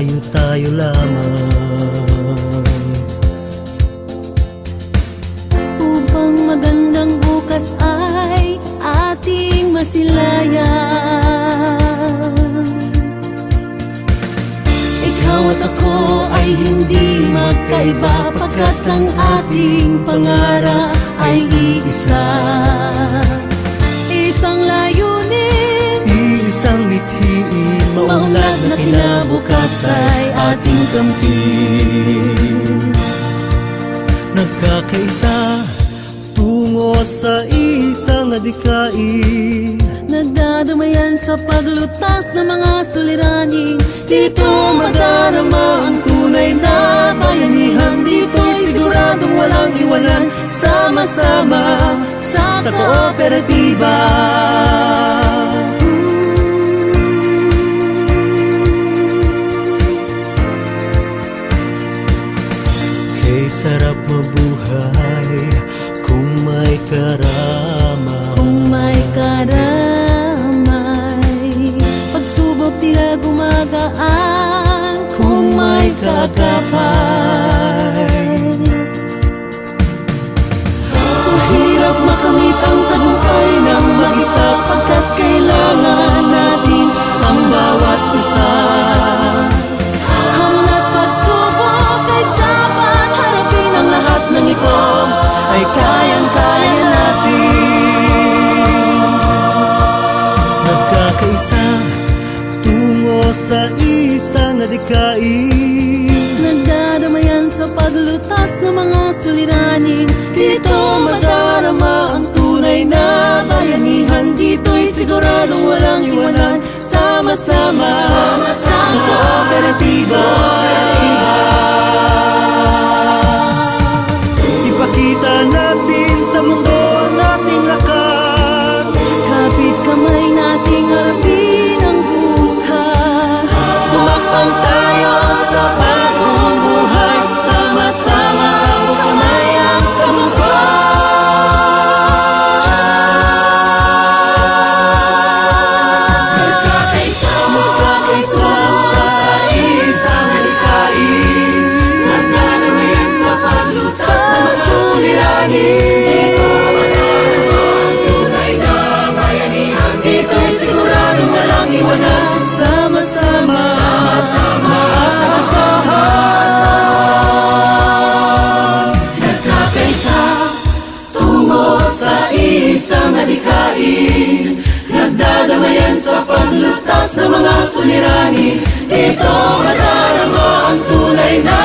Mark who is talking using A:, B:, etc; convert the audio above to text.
A: tayo lamang.
B: Upang magandang bukas ay ating masilayan. Ikaw at ako ay hindi magkaiba, pagkat ang ating pangarap ay iisa. Isang layunin,
A: Iisang mithiin, maunlad na kinabukas ay ating kamtin. Nagkakaisa tungo sa isang adikain,
B: nagdadamayan sa paglutas ng mga suliranin. Dito madarama ang tunay na bayanihan. Dito'y siguradong walang iwanan, sama-sama sa kooperatiba.
A: Kay sarap mabuhay kung may karamay.
B: Kung may karamay, pagsubok tila gumagaan. Kung may kagapay, mahirap makamit ang tagumpay ng mag-isa, pagkat kailangan natin ang bawat isa. Hangga't pagsubok ay dapat harapin, ang lahat ng ito ay kayang-kaya natin.
A: Nagkakaisa tungo sa isang adikain,
B: nagdadamayan sa paglutas ng mga suliranin. Dito madarama ang tunay na bayanihan. Dito'y siguradong walang iwanan, sama-sama sa kooperatiba.
A: ipakita natin sa mundo ang ating lakas.
B: Kapit kamay nating harapin ang bukas. Tumakbang tayo sa bagong buhay, sama-sama ang kamay ang tagumpay. Magkakaisa sa isang adikain, nagdadamayan sa paglusas ng mga suliranin. Dito'y siguradong walang iwanan, sama-sama maasahan. Nagkakaisa tungo sa isang adikain, nagdadamayan sa paglutas ng mga suliranin. Dito madarama ang tunay na